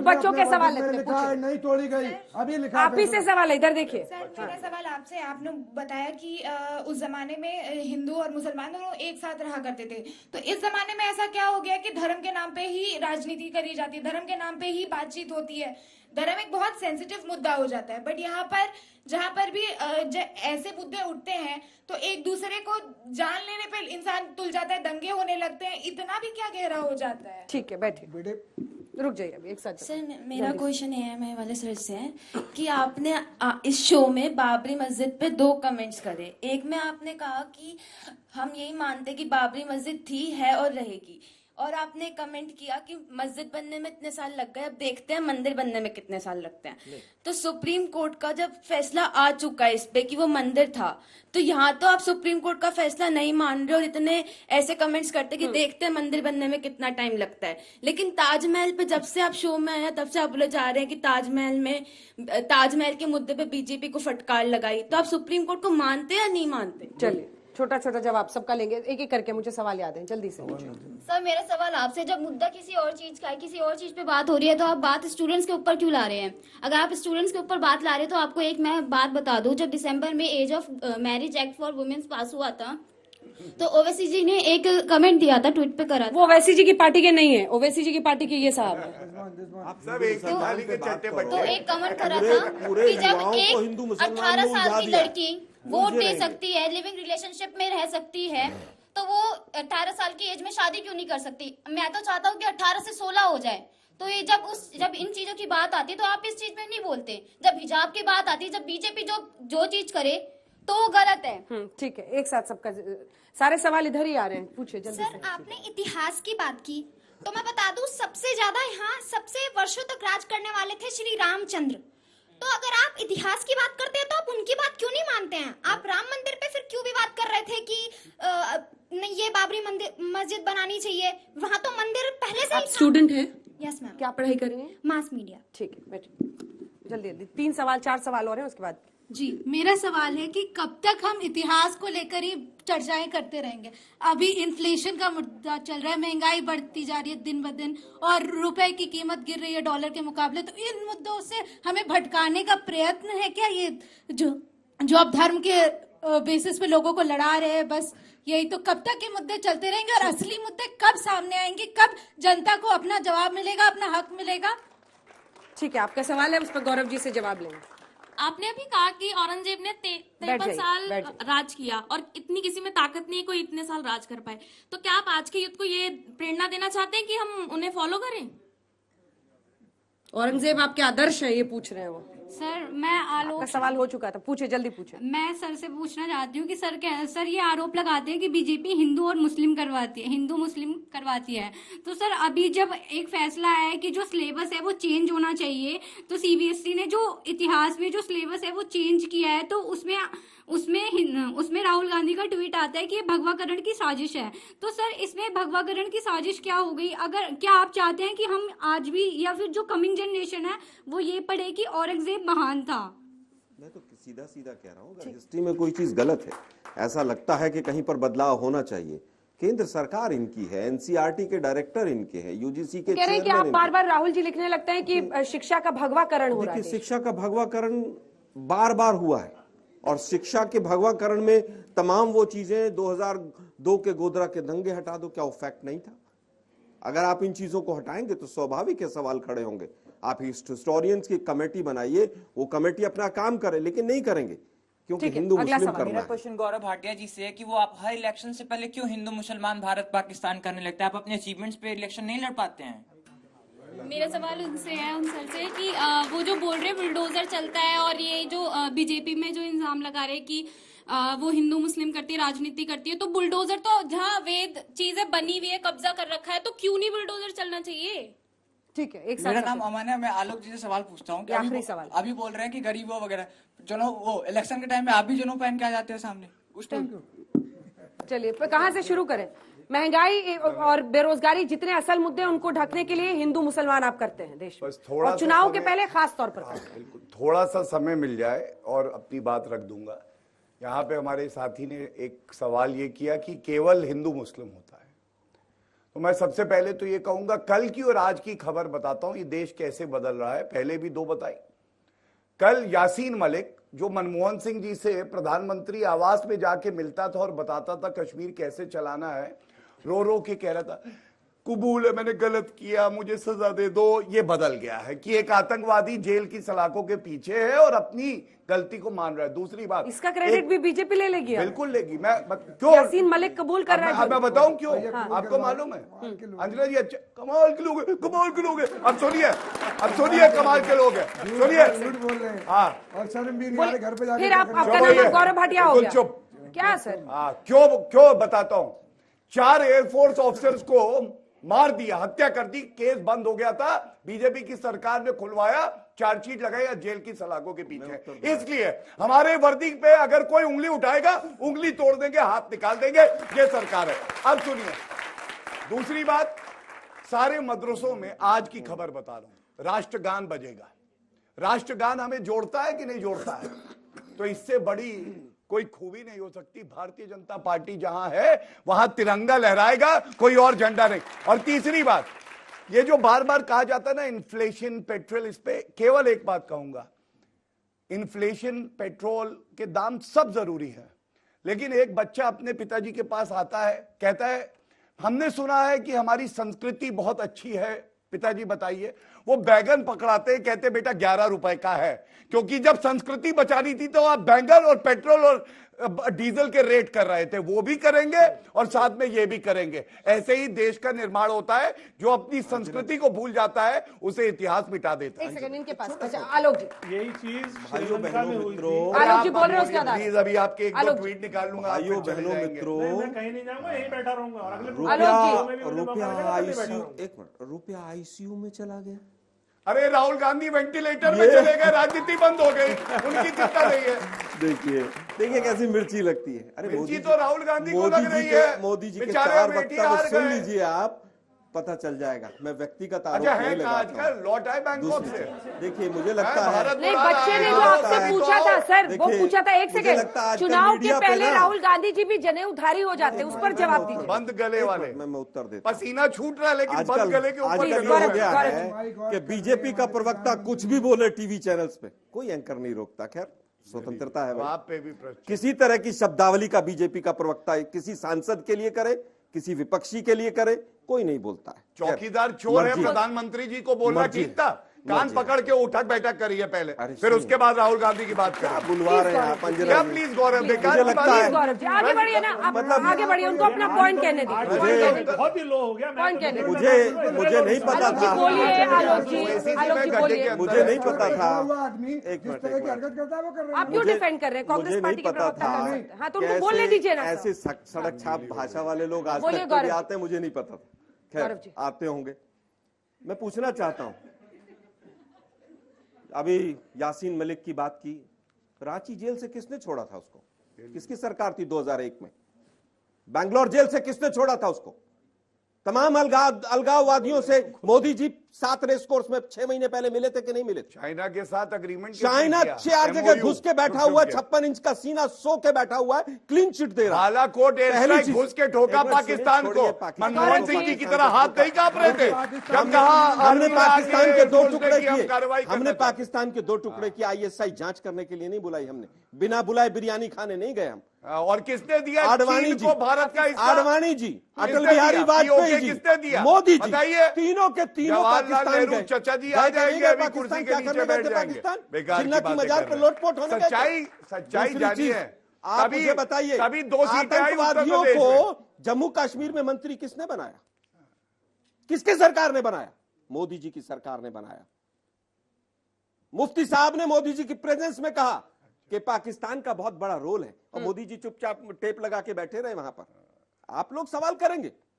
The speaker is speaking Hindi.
बच्चों के सवाल नहीं तोड़ी गई, अभी लिखा आप ही से सवाल है, इधर देखिए। सर मेरा सवाल आपसे, आपने बताया कि उस जमाने में हिंदू और मुसलमान दोनों एक साथ रहा करते थे, तो इस जमाने में ऐसा क्या हो गया कि धर्म के नाम पे ही राजनीति करी जाती है, धर्म के नाम पे ही बातचीत होती है, धर्म एक बहुत सेंसिटिव मुद्दा हो जाता है। बट यहाँ पर जहाँ पर भी ऐसे मुद्दे उठते हैं तो एक दूसरे को जान लेने पे इंसान तुल जाता है, दंगे होने लगते हैं, इतना भी क्या गहरा हो जाता है? ठीक है, बैठिए, रुक जाइए अभी एक साथ। सर मेरा क्वेश्चन ये है, मैं वाले सर से है कि आपने इस शो में बाबरी मस्जिद पे 2 कमेंट्स करे। एक में आपने कहा कि हम यही मानते कि बाबरी मस्जिद थी, है और रहेगी, और आपने कमेंट किया कि मस्जिद बनने में इतने साल लग गए, अब देखते हैं मंदिर बनने में कितने साल लगते हैं। तो सुप्रीम कोर्ट का जब फैसला आ चुका है इस पे कि वो मंदिर था, तो यहाँ तो आप सुप्रीम कोर्ट का फैसला नहीं मान रहे और इतने ऐसे कमेंट्स करते कि देखते हैं मंदिर बनने में कितना टाइम लगता है। लेकिन ताजमहल पे जब से आप शो में आया तब से आप बोले जा रहे हैं कि ताजमहल के मुद्दे पे बीजेपी को फटकार लगाई, तो आप सुप्रीम कोर्ट को मानते या नहीं मानते? चलिए छोटा छोटा जवाब सबका लेंगे, एक एक करके, मुझे सवाल याद है, जल्दी से। सर मेरा सवाल आपसे, जब मुद्दा किसी और चीज का है, किसी और चीज पे बात हो रही है, तो आप बात स्टूडेंट्स के ऊपर क्यों ला रहे हैं? अगर आप स्टूडेंट्स के ऊपर बात ला रहे हैं तो आपको एक मैं बात बता दूं, जब दिसंबर में age of marriage act for womens pass हुआ था, तो ओवैसी जी ने एक कमेंट दिया था, ट्वीट पे करा था। वो ओवैसी जी की पार्टी के नहीं है, ओवैसी जी की पार्टी के ये साहब है। आप सब एक थाली के चट्टे बट्टे। तो एक कमेंट करा था कि जब एक 18 साल की लड़की वोट दे सकती है, लिविंग रिलेशनशिप में रह सकती है, तो वो 18 साल की एज में शादी क्यों नहीं कर सकती? मैं तो चाहता हूँ कि 18 से 16 हो जाए। तो ये जब इन चीजों की बात आती है तो आप इस चीज में नहीं बोलते। जब हिजाब की बात आती है, जब बीजेपी जो चीज करे तो वो गलत है। ठीक है, एक साथ सबका, सारे सवाल इधर ही आ रहे हैं, पूछे जल्दी। सर आपने इतिहास की बात की, तो मैं बता दूं सबसे ज्यादा यहाँ सबसे वर्षों तक राज करने वाले थे श्री रामचंद्र। तो अगर आप इतिहास की बात करते हैं तो आप उनकी बात क्यों नहीं मानते हैं? आप राम मंदिर पे फिर क्यों भी बात कर रहे थे कि नहीं ये बाबरी मस्जिद बनानी चाहिए? वहाँ तो मंदिर पहले से ही स्टूडेंट है? Yes ma'am. क्या पढ़ाई कर रही है? Mass media. ठीक है, बैठिए, जल्दी 3 सवाल 4 सवाल और हैं, उसके बाद। जी मेरा सवाल है कि कब तक हम इतिहास को लेकर ही चर्चाएं करते रहेंगे? अभी इन्फ्लेशन का मुद्दा चल रहा है, महंगाई बढ़ती जा रही है दिन ब दिन, और रुपए की कीमत गिर रही है डॉलर के मुकाबले। तो इन मुद्दों से हमें भटकाने का प्रयत्न है क्या ये जो अब धर्म के बेसिस पे लोगों को लड़ा रहे हैं? बस यही तो, कब तक ये मुद्दे चलते रहेंगे और असली मुद्दे कब सामने आएंगे? कब जनता को अपना जवाब मिलेगा, अपना हक मिलेगा? ठीक है, आपका सवाल है, उस पर गौरव जी से जवाब लेंगे। आपने अभी कहा कि औरंगजेब ने 53 साल राज किया और इतनी किसी में ताकत नहीं है कोई इतने साल राज कर पाए, तो क्या आप आज के युद्ध को ये प्रेरणा देना चाहते हैं कि हम उन्हें फॉलो करें? औरंगजेब आपके आदर्श है, ये पूछ रहे हैं वो। सर मैं आपका सवाल हो चुका था, पूछे, जल्दी पूछे। मैं सर से पूछना चाहती हूँ कि सर ये आरोप लगाते हैं कि बीजेपी हिंदू और मुस्लिम करवाती है, हिंदू मुस्लिम करवाती है। तो सर अभी जब एक फैसला आया है कि जो सिलेबस है वो चेंज होना चाहिए, तो सीबीएसई ने जो इतिहास में जो सिलेबस है वो चेंज किया है, तो उसमें राहुल गांधी का ट्वीट आता है कि ये भगवाकरण की साजिश है। तो सर इसमें भगवाकरण की साजिश क्या हो गई? क्या आप चाहते हैं कि हम आज भी या फिर जो कमिंग जनरेशन है वो ये पढ़े कि औरंगजेब महान था? मैं तो सीधा सीधा कह रहा हूँ, अगर हिस्ट्री में कोई चीज गलत है, ऐसा लगता है कि कहीं पर बदलाव होना चाहिए, केंद्र सरकार इनकी है, एनसीईआरटी के डायरेक्टर इनके हैं, यूजीसी के कह रहे हैं कि आप बार-बार राहुल जी लिखने लगते हैं कि शिक्षा का भगवाकरण हो रहा है। शिक्षा का भगवाकरण बार-बार हुआ है, और शिक्षा के भगवाकरण में तमाम वो चीजें 2002 के गोधरा के दंगे हटा दो, क्या वो फैक्ट नहीं था? अगर आप इन चीजों को हटाएंगे तो स्वाभाविक है सवाल खड़े होंगे। आप हिस्टोरियंस की कमेटी बनाइए, वो कमेटी अपना काम करे, लेकिन नहीं करेंगे क्योंकि हिंदू मुस्लिम करना है। मेरा क्वेश्चन गौरव भाटिया जी से है कि वो आप हर इलेक्शन से पहले क्यों हिंदू मुसलमान भारत पाकिस्तान करने लगते हैं? आप अपने अचीवमेंट्स पे इलेक्शन नहीं लड़ पाते हैं? मेरा सवाल उन सर से कि वो जो बोल रहे हैं बुलडोजर चलता है, और ये जो बीजेपी में जो इल्जाम लगा रहे हैं कि वो हिंदू मुस्लिम करती है, राजनीति करती है, तो बुलडोजर तो जहाँ वेद चीजें बनी हुई है, कब्जा कर रखा है, तो क्यों नहीं बुलडोजर चलना चाहिए? ठीक है, एक मेरा नाम अमन है, मैं आलोक जी से सवाल पूछता हूँ। अभी बोल रहे हैं कि गरीबों वगैरह जो वो इलेक्शन के टाइम में आप भी जो पहन के आ जाते हैं सामने, उस टाइम क्यों? चलिए कहाँ से शुरू करें? महंगाई और बेरोजगारी जितने असल मुद्दे उनको ढकने के लिए हिंदू मुसलमान आप करते हैं देश में, और चुनाव के पहले खास तौर पर। बिल्कुल, थोड़ा सा समय मिल जाए और अपनी बात रख दूंगा। यहाँ पे हमारे साथी ने एक सवाल ये किया कि केवल हिंदू मुस्लिम होता है, तो मैं सबसे पहले तो ये कहूंगा, कल की और आज की खबर बताता हूं, ये देश कैसे बदल रहा है। पहले भी दो बताई। कल यासीन मलिक, जो मनमोहन सिंह जी से प्रधानमंत्री आवास में जाके मिलता था और बताता था कश्मीर कैसे चलाना है, रो रो के कह रहा था कबूल है मैंने गलत किया, मुझे सजा दे दो। ये बदल गया है कि एक आतंकवादी जेल की सलाखों के पीछे है और अपनी गलती को मान रहा है। दूसरी बात, इसका क्रेडिट भी बीजेपी ले लेगी। बिल्कुल लेगी। मैं क्यों यासीन मलिक कबूल कर रहा है। मैं बताऊं क्यों? आपको मालूम है अंजना जी, अच्छा कमाल के लोग हैं, कमाल के लोग हैं। अब सुनिए कमाल के लोग हैं, सुनिए। झूठ बोल रहे हैं। हाँ, और शर्म भी नहीं आ रही घर पे जाके। फिर आपका नाम गौरव भाटिया हो गया। चुप। क्या सर? हाँ, क्यों बताता हूं। 4 एयरफोर्स ऑफिसर्स को मार दिया, हत्या कर दी, केस बंद हो गया था, बीजेपी की सरकार ने खुलवाया, चार्जशीट लगाया जेल की सलाखों के पीछे। इसलिए हमारे वर्दी पे अगर कोई उंगली उठाएगा, उंगली तोड़ देंगे, हाथ निकाल देंगे। ये सरकार है। अब सुनिए दूसरी बात, सारे मदरसों में आज की खबर बता रहा हूं, राष्ट्रगान बजेगा। राष्ट्रगान हमें जोड़ता है कि नहीं जोड़ता है? तो इससे बड़ी कोई खूबी नहीं हो सकती। भारतीय जनता पार्टी जहां है वहां तिरंगा लहराएगा, कोई और झंडा नहीं। और तीसरी बात, ये जो बार बार कहा जाता है ना इन्फ्लेशन, पेट्रोल, इस पे केवल एक बात कहूंगा, इन्फ्लेशन, पेट्रोल के दाम सब जरूरी है, लेकिन एक बच्चा अपने पिताजी के पास आता है, कहता है हमने सुना है कि हमारी संस्कृति बहुत अच्छी है, पिताजी बताइए। वो बैगन पकड़ाते, कहते बेटा 11 रुपए का है, क्योंकि जब संस्कृति बचानी थी तो आप बैंगन और पेट्रोल और डीजल के रेट कर रहे थे। वो भी करेंगे और साथ में ये भी करेंगे। ऐसे ही देश का निर्माण होता है। जो अपनी संस्कृति को भूल जाता है उसे इतिहास मिटा देता है। एक सेकंड इनके पास। अच्छा आलोक जी, यही चीज भाइयों बहनों मित्रों, आलोक जी बोल रहे हो उसके बाद प्लीज अभी आपके एक दो ट्वीट निकाल लूंगा। भाइयों बहनों मित्रों, मैं कहीं नहीं जाऊंगा, यहीं बैठा रहूंगा। और अगले रुपया आईसीयू, एक मिनट, रुपया आईसीयू में चला गया। अरे राहुल गांधी वेंटिलेटर में चले गए, राजनीति बंद हो गई, उनकी चिंता नहीं है। देखिए कैसी मिर्ची लगती है। अरे मिर्ची तो राहुल गांधी को लग रही है। मोदी जी के बेचारे 4 बेटी वक्तव्य हार सुन गए। लीजिए, आप पता चल जाएगा। मैं व्यक्तिगत आरोप अच्छा नहीं है लगाता आजकल हूं। लौट आए बैंकॉक से। देखिए मुझे लगता है नहीं, बच्चे ने जो आपसे पूछा था सर, वो पूछा था, एक मुझे सेकंड, लगता है आजकल चुनाव के मीडिया पे पहले ना- राहुल गांधी जी भी जनेऊधारी हो जाते हैं, उस पर जवाब दीजिए। बंद गले वाले। मैं उत्तर देता हूं। पसीना छूट रहा है लेकिन बंद आजकल गले के ऊपर आजकल गले ये हो हो गया गया। है कि बीजेपी का प्रवक्ता कुछ भी बोले टीवी चैनल्स पे, कोई एंकर नहीं रोकता। खैर स्वतंत्रता है भाई। आप पे भी प्रश्न। किसी तरह की शब्दावली का बीजेपी का प्रवक्ता किसी सांसद के लिए करे, किसी विपक्षी के लिए करे, कोई नहीं बोलता है। चौकीदार चोर है, मर्जी। प्रधानमंत्री जी को बोलना मर्जी। ठीक था। कान मर्जी। पकड़ के उठक बैठक करिए पहले, अरे फिर उसके बाद राहुल गांधी की बात करें। बुलवा रहे हैं आप अंजना क्या जी। प्लीज गौरव, बेकार मुझे की लगता बात है- गौरव जी आगे बढ़िए ना, आप मतलब- आगे बढ़िए, उनको अपना पॉइंट कहने दीजिए। बहुत ही लो हो गया। पॉइंट कहने मुझे नहीं पता आलोक जी था। बोलिए, आलोक जी, आलोक जी बोलिए। मुझे नहीं पता था। हुआ आदमी एक जिस मिनट, तरह एक की हरकत करता है वो कर रहे आप क्यों डिफेंड कर रहे हैं? कांग्रेस मुझे पार्टी नहीं के पता प्रवक्ता कर रहे था। हैं। हाँ तो उनको बोलने दीजिए ना। ऐसे सड़क छाप भाषा वाले लोग आज बोलिए तक गौरव। कभी आते हैं, मुझे नहीं पता था। गौरव जी। खैर आते होंगे। मैं पूछना चाहता हूं, अभी यासीन मलिक की बात की, रांची जेल से किसने छोड़ा था उसको? किसकी सरकार थी 2001 में? बैंगलोर जेल से किसने छोड़ा था उसको? तमाम अलगाववादियों से मोदी जी 7 रेस कोर्स में 6 महीने पहले मिले थे कि नहीं मिले थे? चाइना के साथ अग्रीमेंट। चाइना 4 जगह घुस के बैठा हुआ, 56 इंच का सीना सो के बैठा हुआ है, क्लीन चिट दे रहा है। बालाकोट एयरस्ट्राइक घुस के ठोका पाकिस्तान को। मनमोहन सिंह जी की तरह हाथ नहीं कांप रहे थे जब कहा हमने पाकिस्तान के 2 टुकड़े किए। कार्रवाई हमने पाकिस्तान के 2 टुकड़े किए। ISI जांच करने के लिए नहीं बुलाई हमने, बिना बुलाए बिरियानी खाने नहीं गए हम। और किसने दिया आडवाणी चीन जी को भारत का हिस्सा? आडवाणी जी, अटल किसने बिहारी दिया? वाजपेयी POK जी, किसने दिया? मोदी जी, बताइए। तीनों के तीनों जवाहरलाल पाकिस्तान नेहरू गए। चाचा जी आ जाएंगे अभी पाकिस्तान कुर्सी के क्या नीचे करने बैठ गए थे जाएंगे। पाकिस्तान? बेकार जिन्ना की बातें मजार कर पर रहे हैं। लोटपोट होने गए थे। सच्चाई दूसरी जानिए। चीज, आप कभी- मुझे बताइए, कभी 2 सीटें आई उत्तर आतंकवादियों प्रदेश में। को जम्मू कश्मीर में मंत्री किसने बनाया? किसकी सरकार ने बनाया? मोदी जी की सरकार ने बनाया। मुफ्ती साहब ने मोदी जी की प्रेजेंस में कहा कि पाकिस्तान का बहुत बड़ा रोल है, और मोदी जी चुपचाप टेप लगा के बैठे रहे वहां पर। आप लोग सवाल करेंगे,